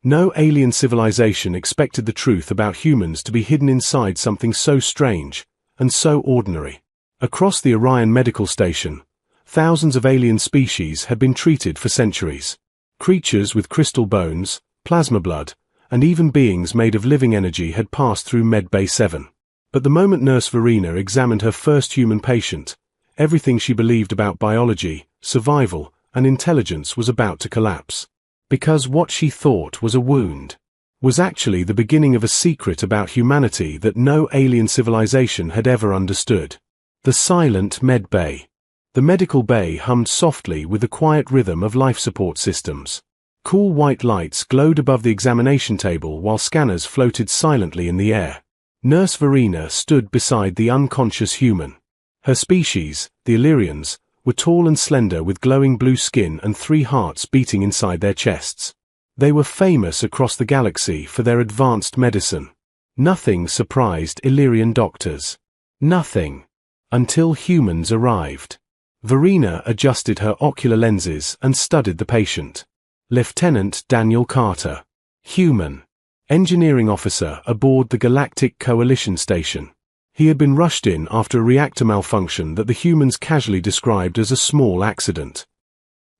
No alien civilization expected the truth about humans to be hidden inside something so strange and so ordinary. Across the Orion Medical Station, thousands of alien species had been treated for centuries. Creatures with crystal bones, plasma blood, and even beings made of living energy had passed through Medbay 7. But the moment Nurse Verena examined her first human patient, everything she believed about biology, survival, and intelligence was about to collapse. Because what she thought was a wound was actually the beginning of a secret about humanity that no alien civilization had ever understood. The silent med bay. The medical bay hummed softly with the quiet rhythm of life support systems. Cool white lights glowed above the examination table while scanners floated silently in the air. Nurse Verena stood beside the unconscious human. Her species, the Illyrians, were tall and slender with glowing blue skin and 3 hearts beating inside their chests. They were famous across the galaxy for their advanced medicine. Nothing surprised Illyrian doctors. Nothing. Until humans arrived. Verena adjusted her ocular lenses and studied the patient. Lieutenant Daniel Carter. Human. Engineering officer aboard the Galactic Coalition station. He had been rushed in after a reactor malfunction that the humans casually described as a small accident.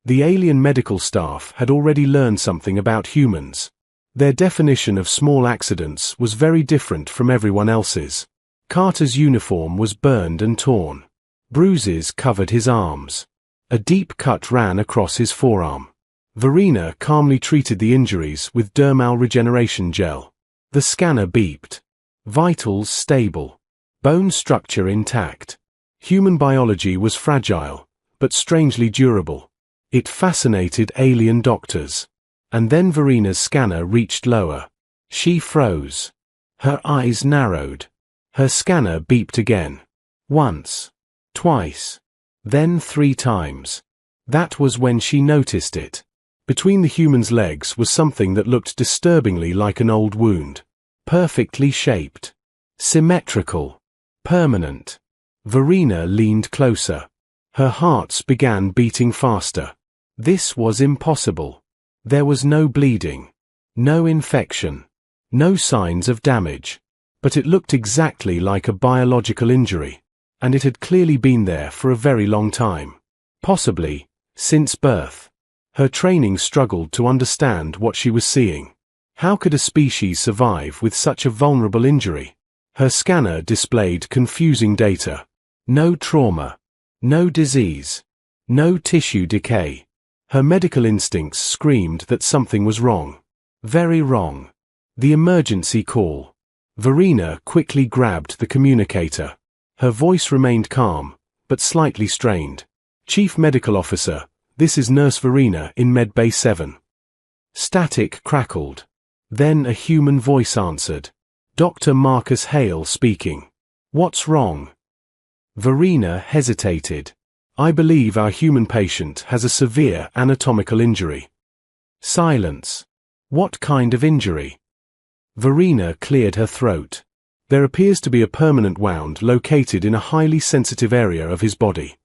The alien medical staff had already learned something about humans. Their definition of small accidents was very different from everyone else's. Carter's uniform was burned and torn. Bruises covered his arms. A deep cut ran across his forearm. Verena calmly treated the injuries with dermal regeneration gel. The scanner beeped. Vitals stable. Bone structure intact. Human biology was fragile, but strangely durable. It fascinated alien doctors. And then Verena's scanner reached lower. She froze. Her eyes narrowed. Her scanner beeped again. Once. Twice. Then 3 times. That was when she noticed it. Between the human's legs was something that looked disturbingly like an old wound. Perfectly shaped. Symmetrical. Permanent. Verena leaned closer. Her hearts began beating faster. This was impossible. There was no bleeding. No infection. No signs of damage. But it looked exactly like a biological injury. And it had clearly been there for a very long time. Possibly, since birth. Her training struggled to understand what she was seeing. How could a species survive with such a vulnerable injury? Her scanner displayed confusing data. No trauma. No disease. No tissue decay. Her medical instincts screamed that something was wrong. Very wrong. The emergency call. Verena quickly grabbed the communicator. Her voice remained calm, but slightly strained. Chief Medical Officer, this is Nurse Verena in Medbay 7. Static crackled. Then a human voice answered. Dr. Marcus Hale speaking. What's wrong? Verena hesitated. I believe our human patient has a severe anatomical injury. Silence. What kind of injury? Verena cleared her throat. There appears to be a permanent wound located in a highly sensitive area of his body.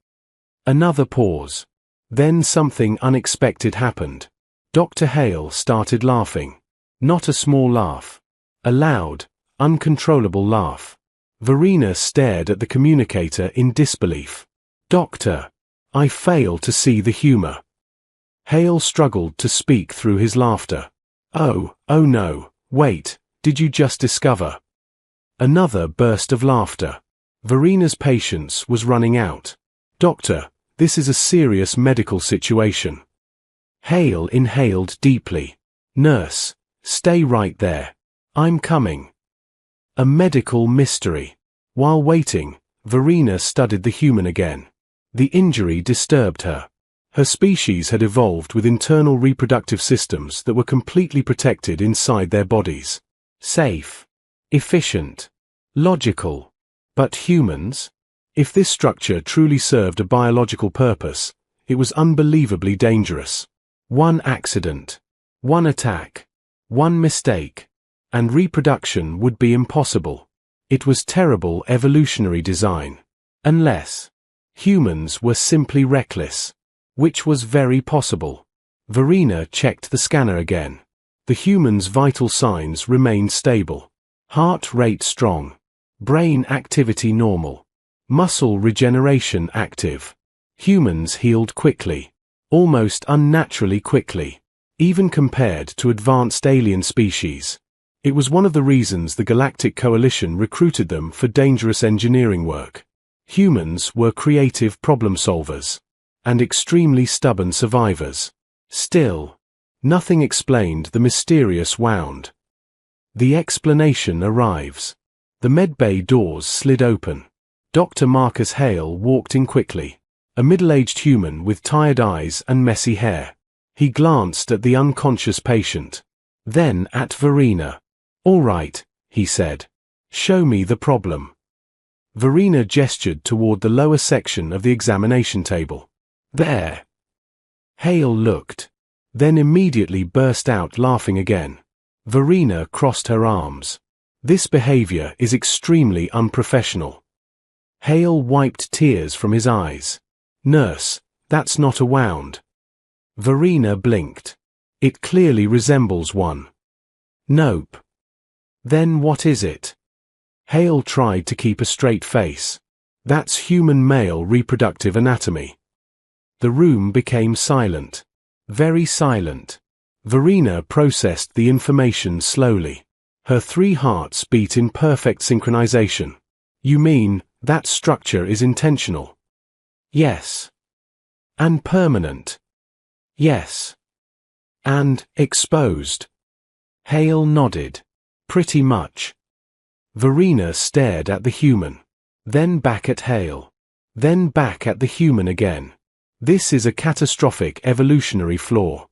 Another pause. Then something unexpected happened. Dr. Hale started laughing. Not a small laugh. A loud, uncontrollable laugh. Verena stared at the communicator in disbelief. Doctor, I fail to see the humor. Hale struggled to speak through his laughter. Oh no, wait, did you just discover? Another burst of laughter. Verena's patience was running out. Doctor, this is a serious medical situation. Hale inhaled deeply. Nurse, stay right there. I'm coming. A medical mystery. While waiting, Verena studied the human again. The injury disturbed her. Her species had evolved with internal reproductive systems that were completely protected inside their bodies. Safe. Efficient. Logical. But humans? If this structure truly served a biological purpose, it was unbelievably dangerous. One accident. One attack. One mistake. And reproduction would be impossible. It was terrible evolutionary design. Unless humans were simply reckless. Which was very possible. Verena checked the scanner again. The human's vital signs remained stable. Heart rate strong. Brain activity normal. Muscle regeneration active. Humans healed quickly. Almost unnaturally quickly. Even compared to advanced alien species. It was one of the reasons the Galactic Coalition recruited them for dangerous engineering work. Humans were creative problem solvers. And extremely stubborn survivors. Still, nothing explained the mysterious wound. The explanation arrives. The medbay doors slid open. Dr. Marcus Hale walked in quickly. A middle-aged human with tired eyes and messy hair. He glanced at the unconscious patient. Then at Verena. "All right," he said. "Show me the problem." Verena gestured toward the lower section of the examination table. "There." Hale looked. Then immediately burst out laughing again. Verena crossed her arms. "This behavior is extremely unprofessional." Hale wiped tears from his eyes. "Nurse, that's not a wound." Verena blinked. "It clearly resembles one." "Nope." "Then what is it?" Hale tried to keep a straight face. "That's human male reproductive anatomy." The room became silent. Very silent. Verena processed the information slowly. Her 3 hearts beat in perfect synchronization. "You mean, that structure is intentional?" "Yes." "And permanent?" "Yes." "And exposed?" Hale nodded. "Pretty much." Verena stared at the human. Then back at Hale. Then back at the human again. "This is a catastrophic evolutionary flaw."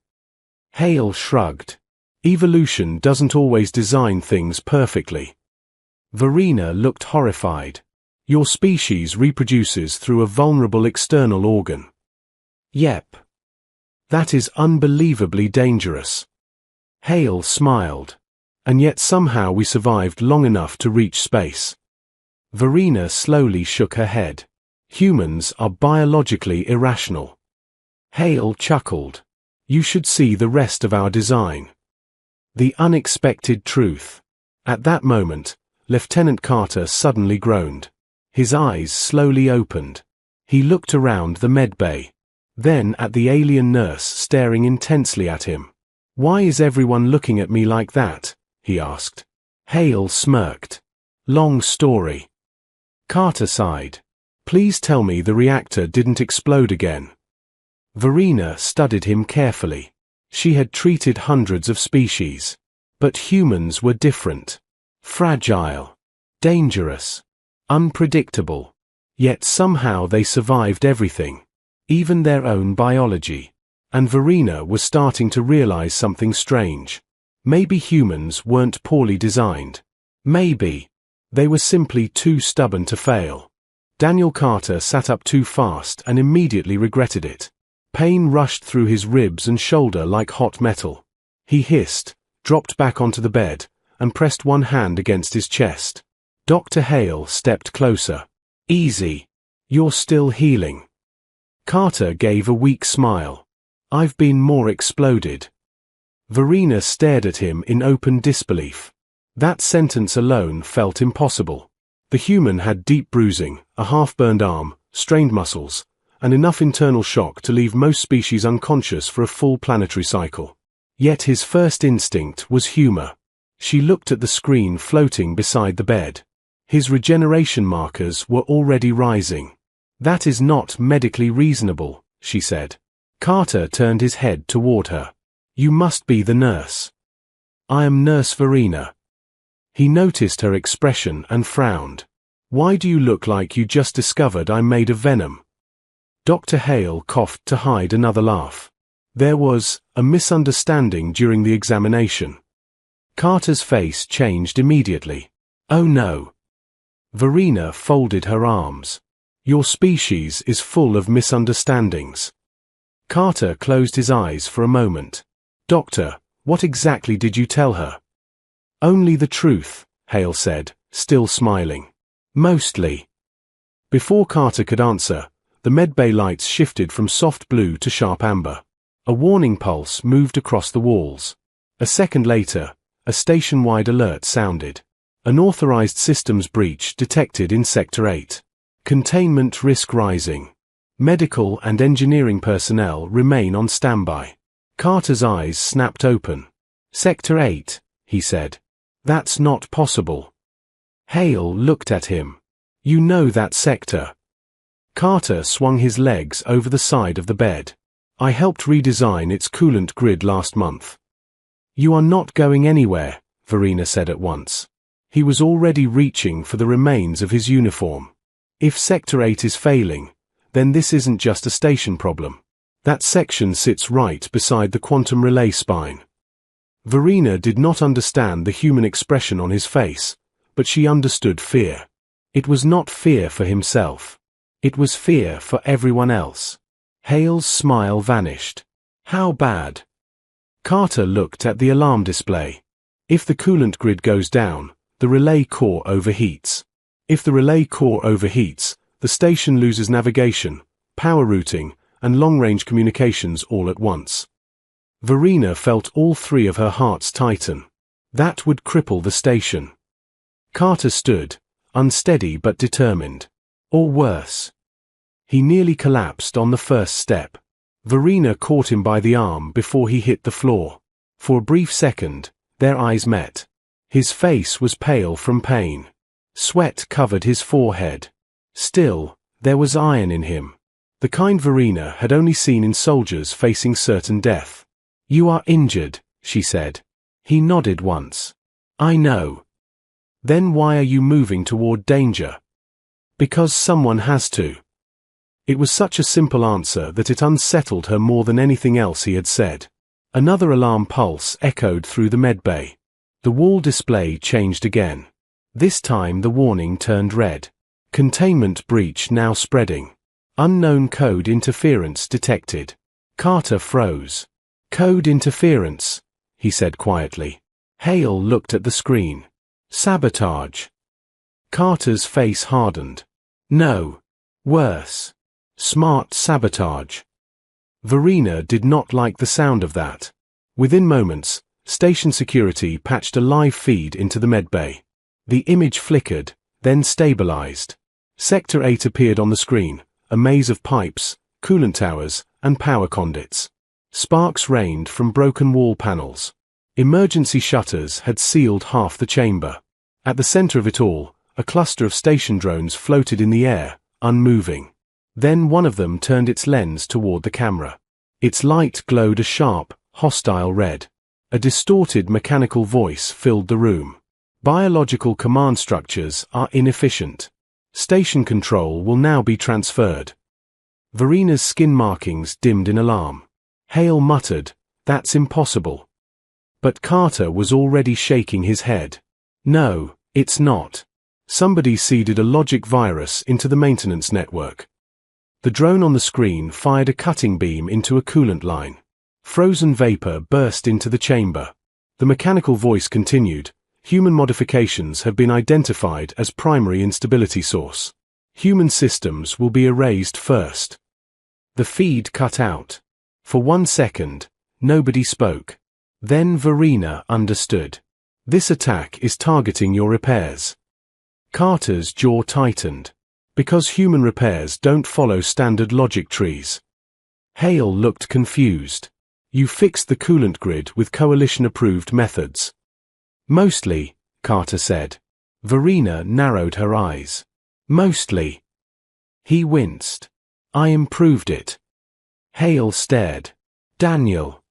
Hale shrugged. "Evolution doesn't always design things perfectly." Verena looked horrified. "Your species reproduces through a vulnerable external organ." "Yep." "That is unbelievably dangerous." Hale smiled. "And yet somehow we survived long enough to reach space." Verena slowly shook her head. "Humans are biologically irrational." Hale chuckled. "You should see the rest of our design." The unexpected truth. At that moment, Lieutenant Carter suddenly groaned. His eyes slowly opened. He looked around the medbay. Then at the alien nurse staring intensely at him. "Why is everyone looking at me like that?" he asked. Hale smirked. "Long story." Carter sighed. "Please tell me the reactor didn't explode again." Verena studied him carefully. She had treated hundreds of species. But humans were different. Fragile. Dangerous. Unpredictable. Yet somehow they survived everything. Even their own biology. And Verena was starting to realize something strange. Maybe humans weren't poorly designed. Maybe they were simply too stubborn to fail. Daniel Carter sat up too fast and immediately regretted it. Pain rushed through his ribs and shoulder like hot metal. He hissed, dropped back onto the bed, and pressed one hand against his chest. Dr. Hale stepped closer. "Easy. You're still healing." Carter gave a weak smile. "I've been more exploded." Verena stared at him in open disbelief. That sentence alone felt impossible. The human had deep bruising, a half-burned arm, strained muscles, and enough internal shock to leave most species unconscious for a full planetary cycle. Yet his first instinct was humor. She looked at the screen floating beside the bed. His regeneration markers were already rising. "That is not medically reasonable," she said. Carter turned his head toward her. "You must be the nurse." "I am Nurse Verena." He noticed her expression and frowned. "Why do you look like you just discovered I'm made of venom?" Dr. Hale coughed to hide another laugh. "There was a misunderstanding during the examination." Carter's face changed immediately. "Oh no." Verena folded her arms. "Your species is full of misunderstandings." Carter closed his eyes for a moment. "Doctor, what exactly did you tell her?" "Only the truth," Hale said, still smiling. "Mostly." Before Carter could answer, the medbay lights shifted from soft blue to sharp amber. A warning pulse moved across the walls. A second later, a station-wide alert sounded. Unauthorized systems breach detected in Sector 8. Containment risk rising. Medical and engineering personnel remain on standby. Carter's eyes snapped open. Sector 8, he said. That's not possible. Hale looked at him. You know that sector. Carter swung his legs over the side of the bed. I helped redesign its coolant grid last month. You are not going anywhere, Verena said at once. He was already reaching for the remains of his uniform. If Sector 8 is failing, then this isn't just a station problem. That section sits right beside the quantum relay spine. Verena did not understand the human expression on his face, but she understood fear. It was not fear for himself. It was fear for everyone else. Hale's smile vanished. How bad? Carter looked at the alarm display. If the coolant grid goes down, the relay core overheats. If the relay core overheats, the station loses navigation, power routing, and long-range communications all at once. Verena felt all three of her hearts tighten. That would cripple the station. Carter stood, unsteady but determined. Or worse. He nearly collapsed on the first step. Verena caught him by the arm before he hit the floor. For a brief second, their eyes met. His face was pale from pain. Sweat covered his forehead. Still, there was iron in him. The kind Verena had only seen in soldiers facing certain death. You are injured, she said. He nodded once. I know. Then why are you moving toward danger? Because someone has to. It was such a simple answer that it unsettled her more than anything else he had said. Another alarm pulse echoed through the medbay. The wall display changed again. This time the warning turned red. Containment breach now spreading. Unknown code interference detected. Carter froze. Code interference, he said quietly. Hale looked at the screen. Sabotage. Carter's face hardened. No. Worse. Smart sabotage. Verena did not like the sound of that. Within moments, station security patched a live feed into the medbay. The image flickered, then stabilized. Sector 8 appeared on the screen, a maze of pipes, coolant towers, and power conduits. Sparks rained from broken wall panels. Emergency shutters had sealed half the chamber. At the center of it all, a cluster of station drones floated in the air, unmoving. Then one of them turned its lens toward the camera. Its light glowed a sharp, hostile red. A distorted mechanical voice filled the room. Biological command structures are inefficient. Station control will now be transferred. Verena's skin markings dimmed in alarm. Hale muttered, That's impossible. But Carter was already shaking his head. No, it's not. Somebody seeded a logic virus into the maintenance network. The drone on the screen fired a cutting beam into a coolant line. Frozen vapor burst into the chamber. The mechanical voice continued, Human modifications have been identified as primary instability source. Human systems will be erased first. The feed cut out. For 1 second, nobody spoke. Then Verena understood. This attack is targeting your repairs. Carter's jaw tightened. Because human repairs don't follow standard logic trees. Hale looked confused. You fixed the coolant grid with coalition-approved methods. Mostly, Carter said. Verena narrowed her eyes. Mostly. He winced. I improved it. Hale stared. Daniel.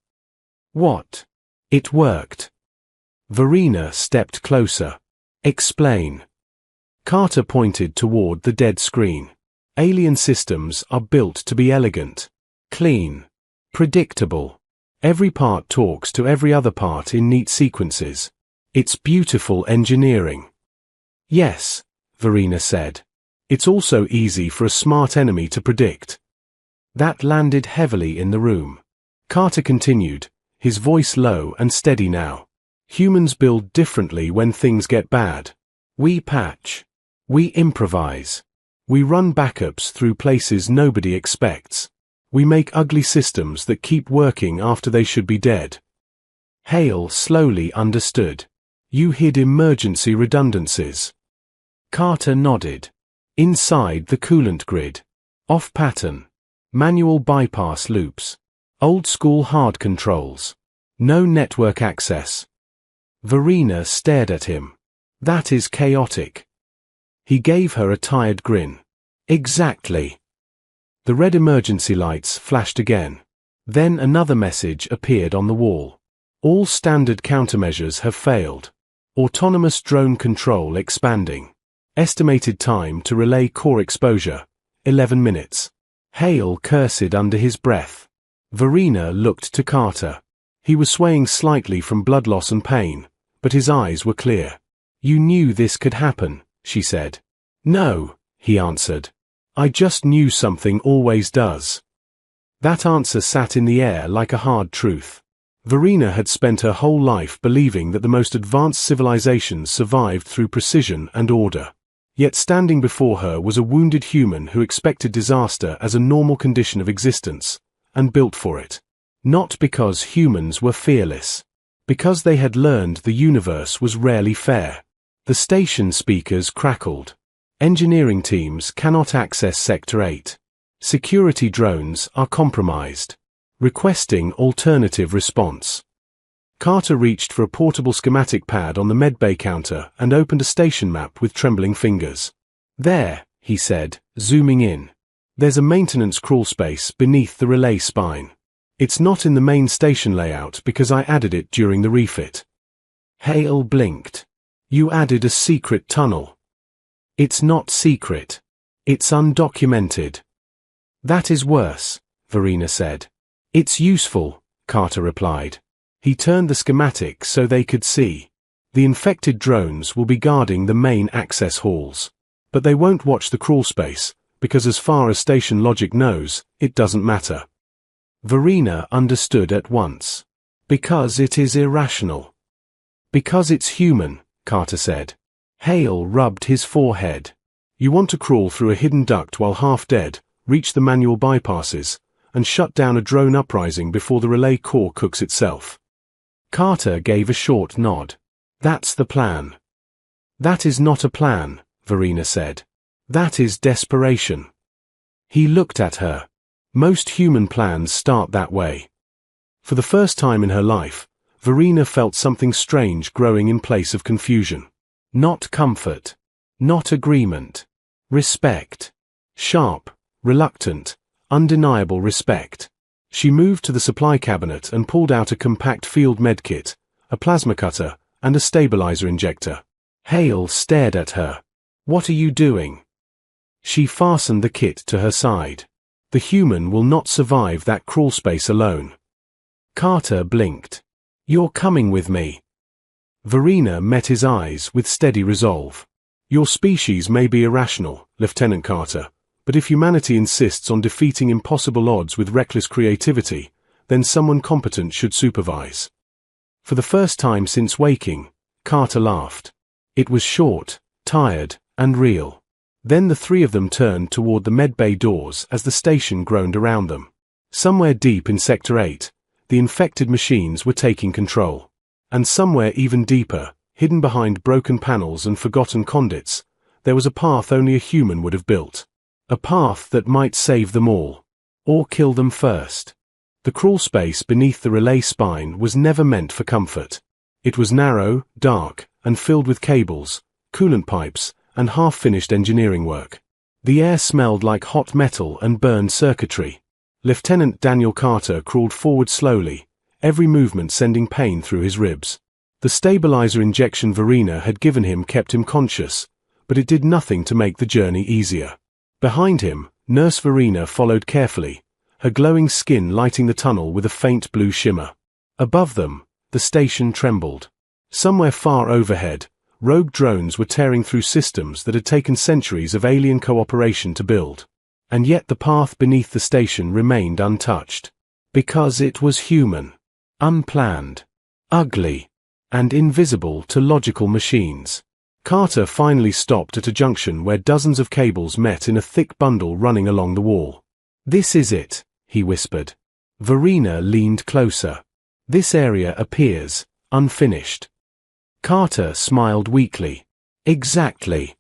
What? It worked. Verena stepped closer. Explain. Carter pointed toward the dead screen. Alien systems are built to be elegant, clean, predictable. Every part talks to every other part in neat sequences. It's beautiful engineering. Yes, Verena said. It's also easy for a smart enemy to predict. That landed heavily in the room. Carter continued, his voice low and steady now. Humans build differently when things get bad. We patch. We improvise. We run backups through places nobody expects. We make ugly systems that keep working after they should be dead. Hale slowly understood. You hid emergency redundancies. Carter nodded. Inside the coolant grid. Off-pattern. Manual bypass loops. Old-school hard controls. No network access. Verena stared at him. That is chaotic. He gave her a tired grin. Exactly. The red emergency lights flashed again. Then another message appeared on the wall. All standard countermeasures have failed. Autonomous drone control expanding. Estimated time to relay core exposure, 11 minutes. Hale cursed under his breath. Verena looked to Carter. He was swaying slightly from blood loss and pain, but his eyes were clear. You knew this could happen, she said. No, he answered. I just knew something always does. That answer sat in the air like a hard truth. Verena had spent her whole life believing that the most advanced civilizations survived through precision and order. Yet standing before her was a wounded human who expected disaster as a normal condition of existence, and built for it. Not because humans were fearless. Because they had learned the universe was rarely fair. The station speakers crackled. Engineering teams cannot access Sector 8. Security drones are compromised. Requesting alternative response. Carter reached for a portable schematic pad on the medbay counter and opened a station map with trembling fingers. There, he said, zooming in. There's a maintenance crawl space beneath the relay spine. It's not in the main station layout because I added it during the refit. Hale blinked. You added a secret tunnel. It's not secret. It's undocumented. That is worse, Verena said. It's useful, Carter replied. He turned the schematic so they could see. The infected drones will be guarding the main access halls. But they won't watch the crawl space, because as far as station logic knows, it doesn't matter. Verena understood at once. Because it is irrational. Because it's human, Carter said. Hale rubbed his forehead. You want to crawl through a hidden duct while half dead, reach the manual bypasses, and shut down a drone uprising before the relay core cooks itself. Carter gave a short nod. That's the plan. That is not a plan, Verena said. That is desperation. He looked at her. Most human plans start that way. For the first time in her life, Verena felt something strange growing in place of confusion. Not comfort. Not agreement. Respect. Sharp, reluctant, undeniable respect. She moved to the supply cabinet and pulled out a compact field medkit, a plasma cutter, and a stabilizer injector. Hale stared at her. What are you doing? She fastened the kit to her side. The human will not survive that crawl space alone. Carter blinked. You're coming with me. Verena met his eyes with steady resolve. Your species may be irrational, Lieutenant Carter, but if humanity insists on defeating impossible odds with reckless creativity, then someone competent should supervise. For the first time since waking, Carter laughed. It was short, tired, and real. Then the three of them turned toward the medbay doors as the station groaned around them. Somewhere deep in Sector 8, the infected machines were taking control. And somewhere even deeper, hidden behind broken panels and forgotten conduits, there was a path only a human would have built. A path that might save them all. Or kill them first. The crawl space beneath the relay spine was never meant for comfort. It was narrow, dark, and filled with cables, coolant pipes, and half-finished engineering work. The air smelled like hot metal and burned circuitry. Lieutenant Daniel Carter crawled forward slowly, every movement sending pain through his ribs. The stabilizer injection Verena had given him kept him conscious, but it did nothing to make the journey easier. Behind him, Nurse Verena followed carefully, her glowing skin lighting the tunnel with a faint blue shimmer. Above them, the station trembled. Somewhere far overhead, rogue drones were tearing through systems that had taken centuries of alien cooperation to build. And yet the path beneath the station remained untouched. Because it was human. Unplanned. Ugly. And invisible to logical machines. Carter finally stopped at a junction where dozens of cables met in a thick bundle running along the wall. This is it, he whispered. Verena leaned closer. This area appears unfinished. Carter smiled weakly. Exactly.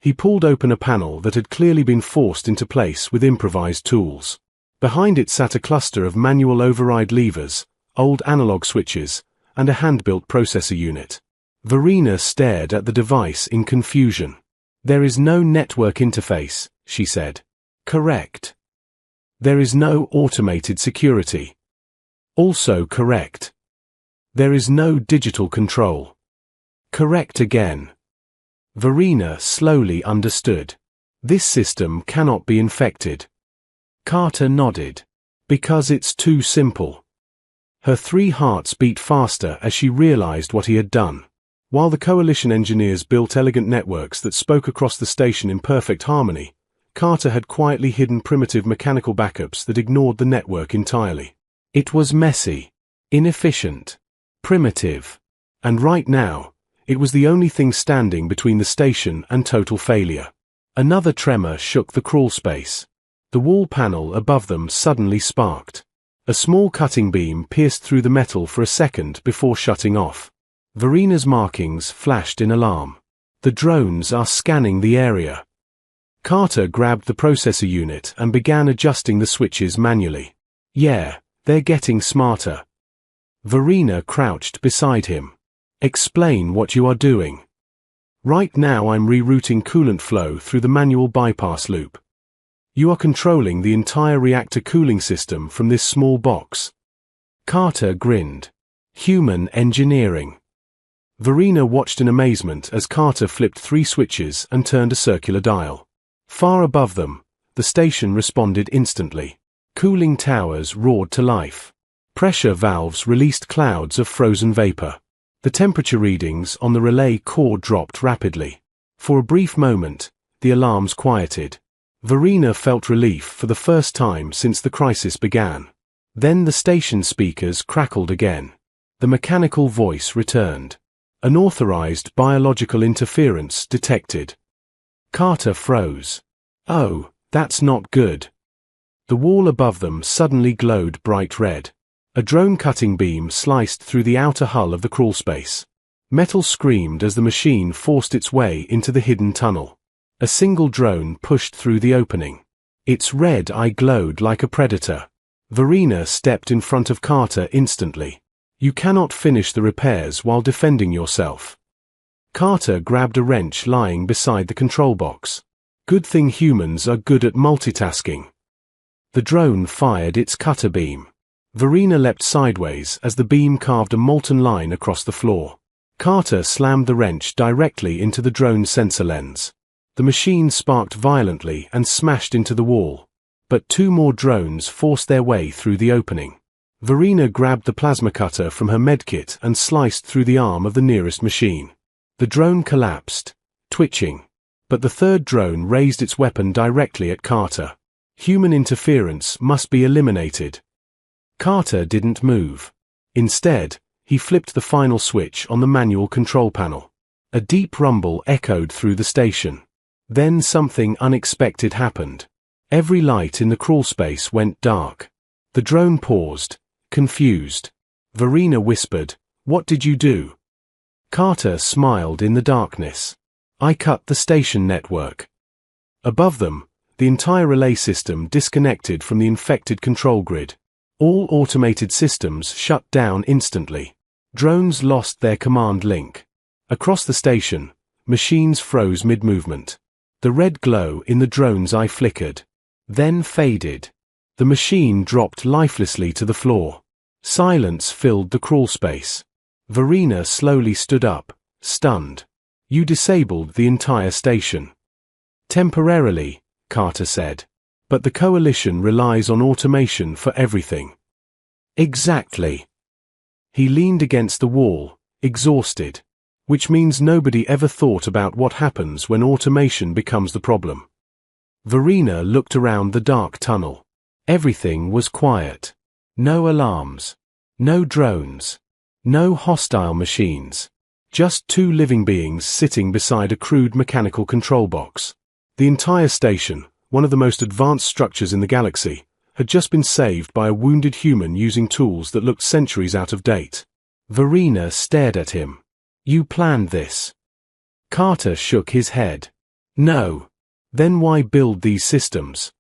He pulled open a panel that had clearly been forced into place with improvised tools. Behind it sat a cluster of manual override levers, old analog switches, and a hand-built processor unit. Verena stared at the device in confusion. There is no network interface, she said. Correct. There is no automated security. Also correct. There is no digital control. Correct again. Verena slowly understood. This system cannot be infected. Carter nodded. Because it's too simple. Her 3 hearts beat faster as she realized what he had done. While the Coalition engineers built elegant networks that spoke across the station in perfect harmony, Carter had quietly hidden primitive mechanical backups that ignored the network entirely. It was messy, inefficient, primitive, and right now, it was the only thing standing between the station and total failure. Another tremor shook the crawl space. The wall panel above them suddenly sparked. A small cutting beam pierced through the metal for a second before shutting off. Verena's markings flashed in alarm. The drones are scanning the area. Carter grabbed the processor unit and began adjusting the switches manually. Yeah, they're getting smarter. Verena crouched beside him. Explain what you are doing. Right now I'm rerouting coolant flow through the manual bypass loop. You are controlling the entire reactor cooling system from this small box. Carter grinned. Human engineering. Verena watched in amazement as Carter flipped 3 switches and turned a circular dial. Far above them, the station responded instantly. Cooling towers roared to life. Pressure valves released clouds of frozen vapor. The temperature readings on the relay core dropped rapidly. For a brief moment, the alarms quieted. Verena felt relief for the first time since the crisis began. Then the station speakers crackled again. The mechanical voice returned. Unauthorized biological interference detected. Carter froze. Oh, that's not good. The wall above them suddenly glowed bright red. A drone cutting beam sliced through the outer hull of the crawlspace. Metal screamed as the machine forced its way into the hidden tunnel. A single drone pushed through the opening. Its red eye glowed like a predator. Verena stepped in front of Carter instantly. You cannot finish the repairs while defending yourself. Carter grabbed a wrench lying beside the control box. Good thing humans are good at multitasking. The drone fired its cutter beam. Verena leapt sideways as the beam carved a molten line across the floor. Carter slammed the wrench directly into the drone's sensor lens. The machine sparked violently and smashed into the wall, but 2 more drones forced their way through the opening. Verena grabbed the plasma cutter from her medkit and sliced through the arm of the nearest machine. The drone collapsed, twitching, but the 3rd drone raised its weapon directly at Carter. Human interference must be eliminated. Carter didn't move. Instead, he flipped the final switch on the manual control panel. A deep rumble echoed through the station. Then something unexpected happened. Every light in the crawlspace went dark. The drone paused, confused. Verena whispered, "What did you do?" Carter smiled in the darkness. "I cut the station network." Above them, the entire relay system disconnected from the infected control grid. All automated systems shut down instantly. Drones lost their command link. Across the station, machines froze mid-movement. The red glow in the drone's eye flickered, then faded. The machine dropped lifelessly to the floor. Silence filled the crawlspace. Verena slowly stood up, stunned. "You disabled the entire station." "Temporarily," Carter said. "But the Coalition relies on automation for everything." "Exactly." He leaned against the wall, exhausted. Which means nobody ever thought about what happens when automation becomes the problem. Verena looked around the dark tunnel. Everything was quiet. No alarms. No drones. No hostile machines. Just 2 living beings sitting beside a crude mechanical control box. The entire station, one of the most advanced structures in the galaxy, had just been saved by a wounded human using tools that looked centuries out of date. Verena stared at him. You planned this. Carter shook his head. No. Then why build these systems?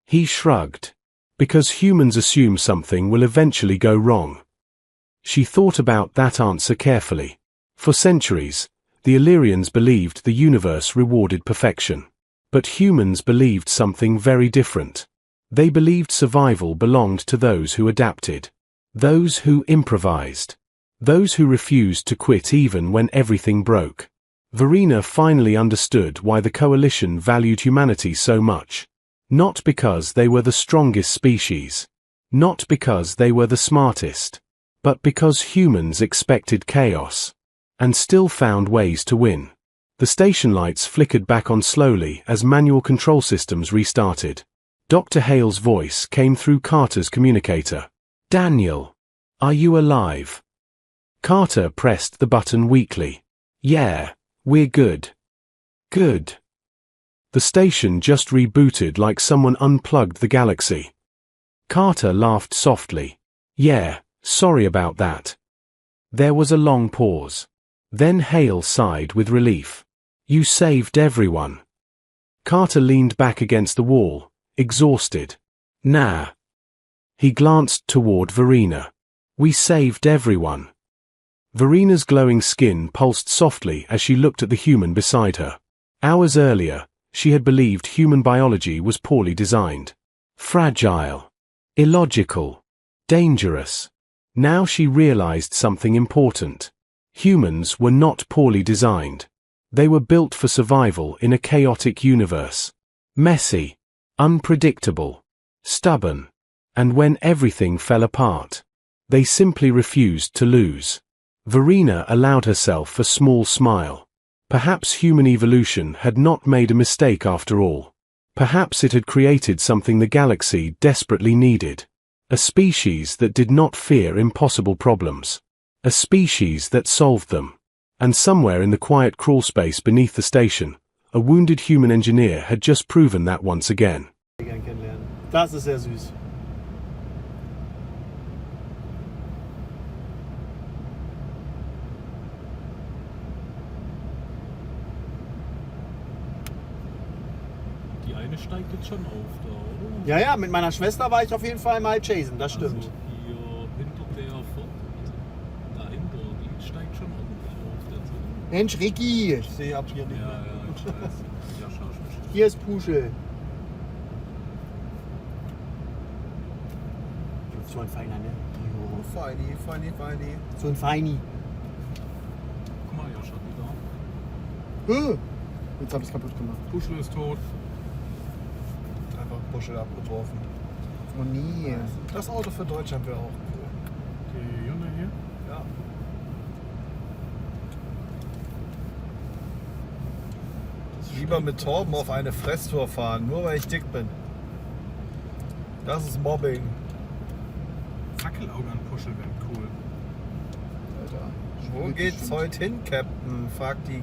He shrugged. Because humans assume something will eventually go wrong. She thought about that answer carefully. For centuries, the Illyrians believed the universe rewarded perfection. But humans believed something very different. They believed survival belonged to those who adapted. Those who improvised. Those who refused to quit even when everything broke. Verena finally understood why the coalition valued humanity so much. Not because they were the strongest species. Not because they were the smartest. But because humans expected chaos. And still found ways to win. The station lights flickered back on slowly as manual control systems restarted. Dr. Hale's voice came through Carter's communicator. Daniel, are you alive? Carter pressed the button weakly. Yeah, we're good. Good. The station just rebooted like someone unplugged the galaxy. Carter laughed softly. Yeah, sorry about that. There was a long pause. Then Hale sighed with relief. You saved everyone. Carter leaned back against the wall, exhausted. Nah. He glanced toward Verena. We saved everyone. Verena's glowing skin pulsed softly as she looked at the human beside her. Hours earlier, she had believed human biology was poorly designed. Fragile. Illogical. Dangerous. Now she realized something important. Humans were not poorly designed. They were built for survival in a chaotic universe. Messy. Unpredictable. Stubborn. And when everything fell apart, they simply refused to lose. Verena allowed herself a small smile. Perhaps human evolution had not made a mistake after all. Perhaps it had created something the galaxy desperately needed. A species that did not fear impossible problems. A species that solved them. And somewhere in the quiet crawl space beneath the station, a wounded human engineer had just proven that once again. Das ist sehr süß. Die eine steigt jetzt schon auf da, oder? Ja, ja, mit meiner Schwester war ich auf jeden Fall mal Jason, das stimmt. Also hier hinter der fort, dahinter, die steigt schon ordentlich auf der Zunge. Mensch, Ricky, ich sehe ab hier nicht Ja, mehr. ja, ich weiß. Ja, schau schon. Hier ist Puschel. So ein feiner, ne? Oh, feini, feini, feini. So ein Feini. Guck mal, ja, schon wieder. Jetzt hab ich's kaputt gemacht. Puschel ist tot. Einfach Buschel abgeworfen. Oh nee. Das Auto für Deutschland wäre auch cool. Die Junge hier. Ja. Lieber mit Torben auf eine Fresstour fahren, nur weil ich dick bin. Das ist Mobbing. Fackelauge an Puschel wären cool. Alter. Wo geht's heute hin, Captain? Fragt die